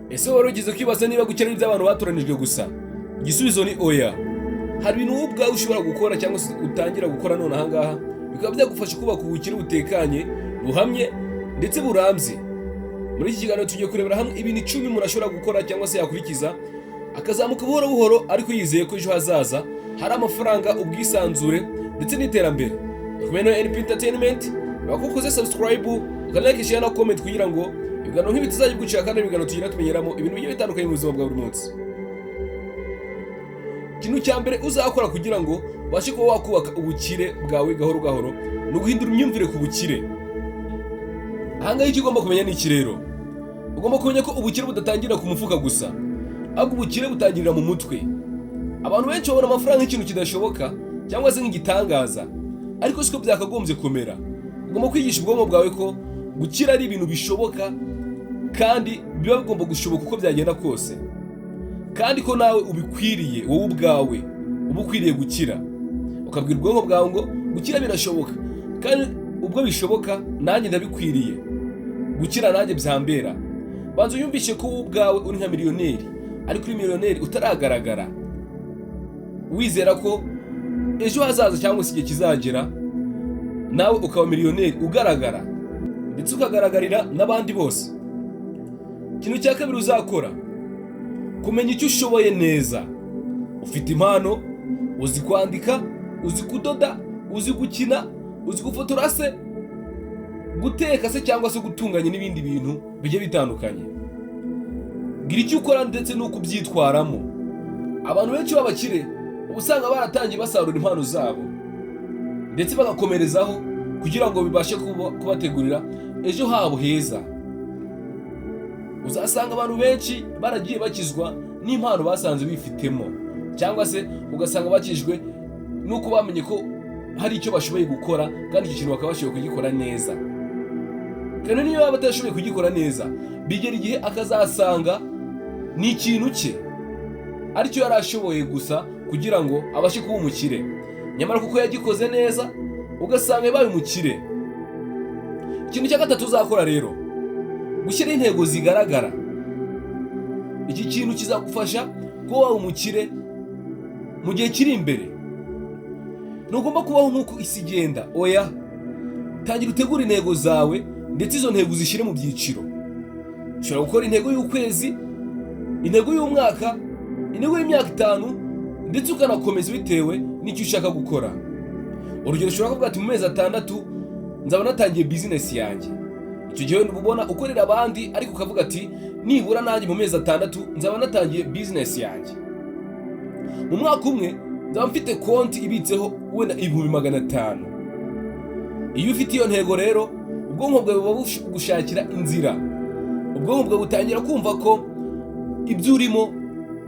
Ese wari ugize kwibaza niba gukira ari iby'abantu batoranijwe gusa? Igisubizo ni oya. Hari ibintu wowe ubwawe ushobora gukora cyangwa se utangira gukora none aha ngaha bikaba byagufasha kubaka ubukire butekanye, buhamye ndetse burambye. Muri iki kiganiro tugiye kurebera hamwe ibintu 10 umuntu ashobora gukora cyangwa se yakurikiza akazamuka buhoro buhoro, ariko yizeye ko ejo hazaza hari amafaranga, ubwisanzure ndetse n'iterambere. Kumwe na NP Entertainment, bakukoze subscribe, ukanalike, share na comment kugira ngo ibiganiro nk'ibi tuzajya gucika kandi ibiganiro tugira tumenyeramo ibintu bigiye bitandukanye mu buzima bwa buri munsi. Ikintu cya mbere uzakora kugira ngo ubashe kuba wakubaka ubukire bwawe gahoro gahoro ni uguhindura imyumvire ku bukire. Ahangaha icyo ugomba kumenya ni iki rero. Ugomba kumenya ko ubukire budatangira ku mufuka gusa, ahubwo ubukire butangirira mu mutwe. Abantu benshi babona amafaranga nk'ikintu kidashoboka cyangwa se nk'igitangaza, ariko siko byakagombye kumera. Ugomba kwigisha ubwonko bwawe ko gukira ari ibintu bishoboka kandi biba bigomba gushoboka uko byagenda kose, kandi ko nawe ubikwiriye, wowe ubwawe uba ukwiriye gukira. Ukabwira ubwonko bwawe ngo gukira birashoboka, kandi ubwo bishoboka nanjye ndabikwiriye. Gukira nanjye byambera. Banza uyumvishe ko wowe ubwawe uri nka miliyoneri, ariko uri miliyoneri utaragaragara, wizera ko ejo hazaza cyangwa se igihe kizagera nawe ukaba miliyoneri ugaragara ndetse ukagaragarira n'abandi bose. Ikintu cya kabiri uzakora, kumenya icyo ushoboye neza. Ufite impano, uzi kwandika, uzi kudoda, uzi gukina, uzi gufotora se, guteka se cyangwa se gutunganya n'ibindi bintu bigiye bitandukanye. Gira icyo ukora ndetse n'uko ubyitwaramo. Abantu benshi b'abakire usanga baratangiye basarura impano zabo ndetse bagakomerezaho kugira ngo bibashe kubategurira ejo habo heza. Uzasanga abantu benshi baragiye bakizwa n'impano basanze bifitemo, cyangwa se ugasanga bakijwe nuko bamenye ko hari icyo bashoboye gukora kandi icyo kintu bakaba bashoboye kugikora neza. Kandi niyo yaba atashoboye kugikora neza, bigera igihe akazasanga ni ikintu cye aricyo yari ashoboye gusa kugira ngo abashe kuba umukire, nyamara kuko yagikoze neza ugasanga yabaye umukire. Ikintu cya gatatu uzakora rero, gushyira intego zigaragara. Iki kintu kizagufasha kuba waba umukire mu gihe kiri imbere. Ntugomba kubaho nk'uko isi igenda, oya. Tangira utegura intego zawe ndetse izo ntego uzishyire mu byiciro. Ushobora gukora intego y'ukwezi, intego y'umwaka, intego y'imyaka 5 ndetse ukanakomeza bitewe n'icyo ushaka gukora. Urugero, ushobora kuvuga ati mu mezi 6 nzaba natangiye business yanjye. Icyo gihe ubona ukorera abandi, ariko ukavuga ati nibura nanjye mu mezi 6 nzaba natangiye business yanjye. Mu mwaka umwe nzaba mfite konti ibitseho wenda 500. Iyo ufite iyo ntego rero, ubwonko bwawe buba bugushakira inzira. Ubwonko bwawe butangira kumva ko ibyo urimo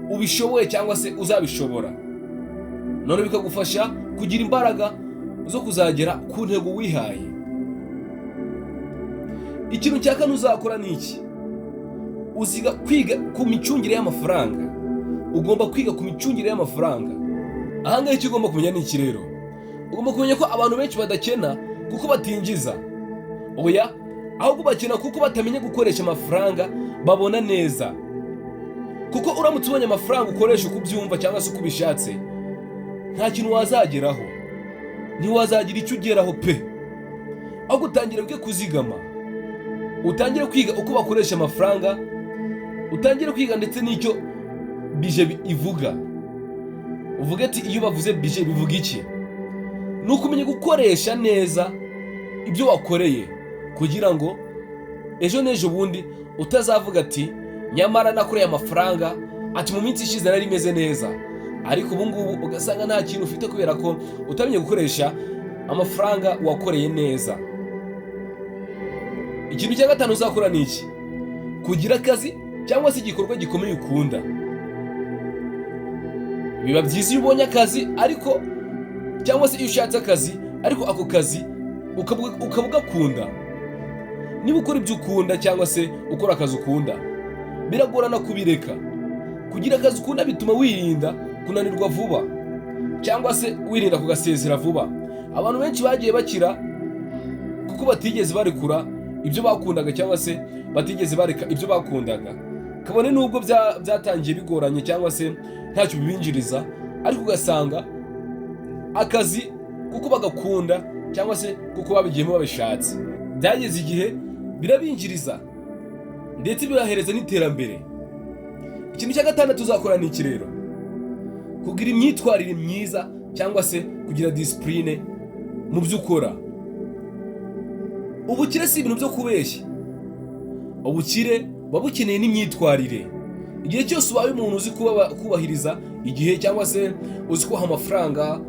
ubishoboye cyangwa se uzabishobora. None bikagufasha kugira imbaraga zo kuzagera ku ntego wihaye. Ikintu cya kane uzakora ni iki? Uziga kwiga ku micungire y'amafaranga. Ugomba kwiga ku micungire y'amafaranga. Ahangaha icyo ugomba kumenya ni iki rero? Ugomba kumenya ko abantu benshi badakena kuko batinjiza, oya, ahubwo bakena kuko batamenya gukoresha amafaranga babona neza. Kuko uramutse ubonye amafaranga ukoresha uko ubyumva cyangwa se uko ubishatse, nta kintu wazageraho, ntiwazagira icyo ugeraho pe. Ahubwo utangire bwe kuzigama, utangire kwiga uko bakoresha amafaranga, utangire kwiga ndetse n'icyo bije ivuga. Uvuga ati iyo bavuze bije bivuga iki? Ni ukumenya gukoresha neza ibyo wakoreye kugira ngo ejo n'ejo bundi utazavuga ati nyamara nakoreye amafaranga ati mu minsi ishize nari meze neza, ariko ubu ngubu ugasanga nta kintu ufite kubera ko utamenye gukoresha amafaranga wakoreye neza. Ikintu cya gatanu uzakora ni iki? Kugira akazi cyangwa se igikorwa gikomeye ukunda. Biba byiza iyo ubonye akazi, ariko cyangwa se iyo ushatse akazi ariko ako kazi ukabugakunda. Niba ukora ibyo ukunda cyangwa se ukora akazi ukunda, biragorana kubireka. Kugira akazi ukunda bituma wirinda kunanirwa vuba cyangwa se wirinda kugasezera vuba. Abantu benshi bagiye bakira kuko batigeze barekura ibyo bakundaga cyangwa se batigeze bareka ibyo bakundaga. kabone nubwo byatangiye bigoranye cyangwa se ntacyo bibinjiriza, ariko ugasanga akazi kuko bagakunda cyangwa se kuko babigiyemo babishatse, byageze igihe birabinjiriza ndetse bibahereza n'iterambere. Ikintu cya gatandatu uzakora ni iki rero? Kugira imyitwarire myiza cyangwa se kugira discipline mu byo ukora. Ubukire si ibintu byo kubeshya, ubukire buba bukeneye n'imyitwarire. Igihe cyose ubaye umuntu uzi kubahiriza igihe cyangwa se uzi kubaha amafaranga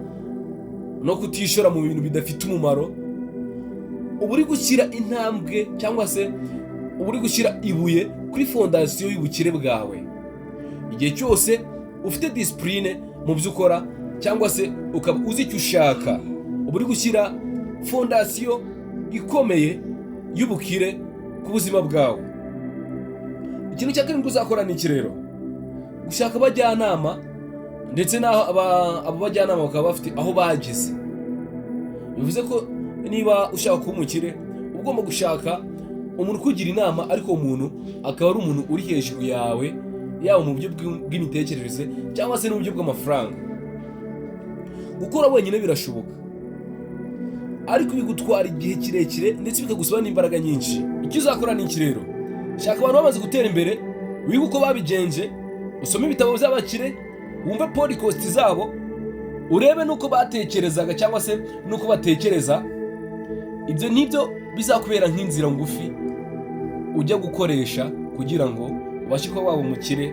no kutishora mu bintu bidafite umumaro, uba uri gushyira intambwe cyangwa se uba uri gushyira ibuye kuri fondasiyo y'ubukire bwawe. Igihe cyose ufite discipline mu byo ukora cyangwa se ukaba uzi icyo ushaka, uba uri gushyira fondasiyo ikomeye y'ubukire ku buzima bwawe. Ikintu cya karindwi uzakora ni iki rero? Gushaka abajyanama, ndetse n'aho abo bajyanama bakaba bafite aho bageze. Bivuze ko niba ushaka kuba umukire, uba ugomba gushaka umuntu ukugira inama, ariko uwo muntu akaba ari umuntu uri hejuru yawe, yaba mu buryo bw'imitekerereze cyangwa se n'uburyo bw'amafaranga. Gukora wenyine birashoboka, ariko bigutwara igihe kirekire ndetse bikagusaba n'imbaraga nyinshi. Icyo uzakora ni iki rero? Shaka abantu bamaze gutera imbere, wiga uko babigenje, usome ibitabo by'abakire, wumve podcast zabo, urebe nuko batekerezaga cyangwa se nuko batekereza. Ibyo nibyo bizakubera nk'inzira ngufi ujya gukoresha kugira ngo ubashe kuba waba umukire,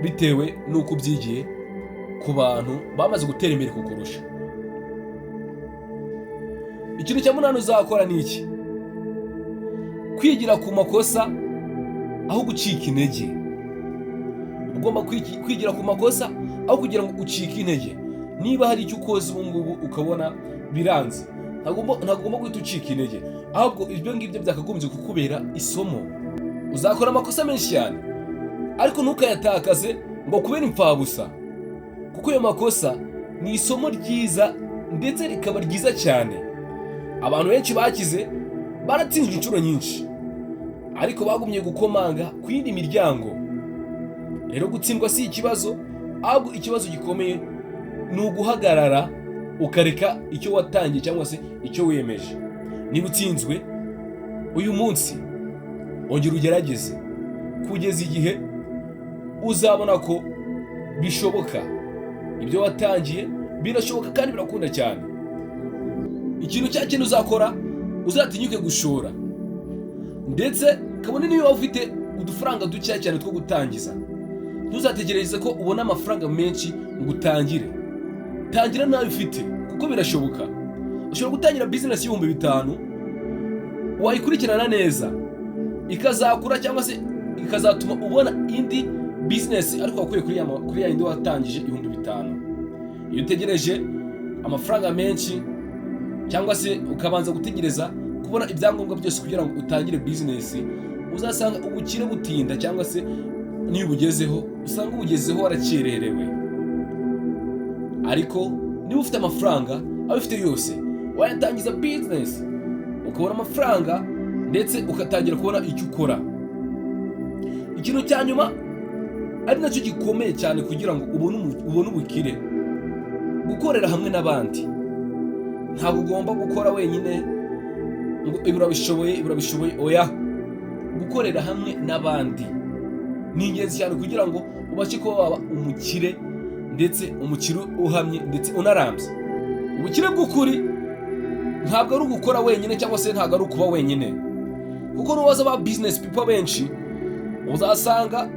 bitewe nuko ubyigiye ku bantu bamaze gutera imbere kukurusha. Ikintu cya munani uzakora ni iki? Kwigira ku makosa aho gucika intege. Ugomba kwigira ku makosa aho kugira ngo ucike intege. Niba hari icyo ukoze ubu ngubu ukabona biranze, ntagomba guhita ucika intege, ahubwo ibyo ngibyo byakagombye kukubera isomo. Uzakora amakosa menshi cyane, ariko ntukayatakaze ngo kubera imfabusa, kuko ayo makosa ni isomo ryiza ndetse rikaba ryiza cyane. Abantu benshi bakize baratsinzwe inshuro nyinshi, ariko bagumye gukomanga ku yindi miryango. Rero gutsindwa si ikibazo, ahubwo ikibazo gikomeye ni uguhagarara ukareka icyo watangiye cyangwa se icyo wiyemeje. Niba utsinzwe uyu munsi, ongera ugerageze kugeza igihe uzabona ko bishoboka. Ibyo watangiye birashoboka kandi birakunda cyane. Ikintu cya kintu uzakora, uzatinyuke gushora, ndetse kabone niba ufite udufaranga duke cyane two gutangiza, ntuzategereze ko ubona amafaranga menshi ngo utangire. Tangira nawe ufite, kuko birashoboka. Ushobora gutangira business y'ibihumbi 5, wayikurikirana neza ikazakura cyangwa se ikazatuma ubona indi business ariko wakuye kuri ya yindi watangije ibihumbi 5. Iyo utegereje amafaranga menshi cyangwa se ukabanza gutegereza kubona ibyangombwa byose kugira ngo utangire business, uzasanga ubukire butinda, cyangwa se niba ubugezeho usanga ubugezeho warakererewe. Ariko niba ufite amafaranga, abifite yose, wayatangiza business ukabona amafaranga ndetse ukatangira kubona icyo ukora. Ikintu cya nyuma ari nacyo gikomeye cyane kugira ngo ubone ubukire: gukorera hamwe n'abandi. Ntabwo ugomba gukora wenyine ngo urabishoboye, oya. Gukorera hamwe n'abandi ni ingenzi cyane kugira ngo ubashe kuba waba umukire, ndetse umukire uhamye ndetse unarambye. Ubukire bw'ukuri ntabwo ari ugukora wenyine cyangwa se ntabwo ari ukuba wenyine, kuko nubaza ba business people benshi uzasanga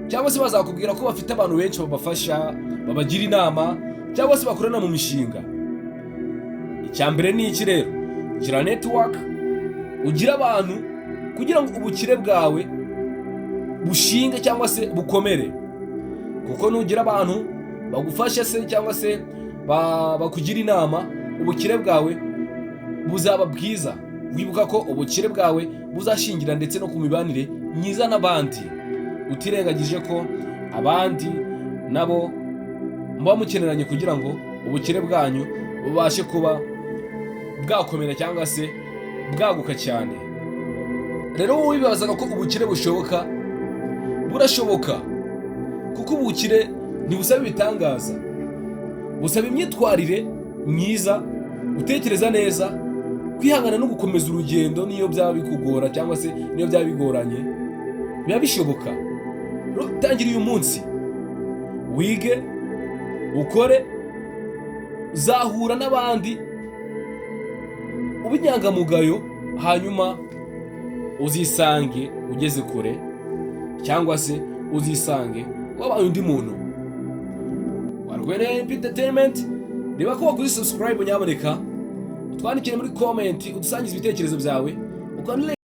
cyangwa se bazakubwira ko bafite abantu benshi babafasha, babagira inama cyangwa se bakorana mu mishinga. Icyambere ni iki rero? Gira network, ugira abantu kugira ngo ubukire bwawe bushinge cyangwa se bukomere. Kuko nugira abantu bagufasha se cyangwa se bakugira inama, ubukire bwawe buzaba bwiza. Wibuka ko ubukire bwawe buzashingira ndetse no ku mibanire myiza n'abandi, utirengagije ko abandi nabo muba mukeneranye kugira ngo ubukire bwanyu bubashe kuba bwakomera cyangwa se bwaguka cyane. Rero wowe wibazaga ko ubukire bushoboka, burashoboka, kuko ubukire ntibusaba ibitangaza, busaba imyitwarire myiza, gutekereza neza, kwihangana no gukomeza urugendo niyo byaba bikugora cyangwa se niyo byaba bigoranye. Biba bishoboka. Tangira uyu munsi, wige, ukore, uzahura n'abandi ubinyangamugayo, hanyuma uzisange ugeze kure, cyangwa se uzisange wabaye undi muntu. Warwenya Entertainment, reba ko wakoze subscribe, nyaboneka utwandikire muri comment udusangize ibitekerezo byawe.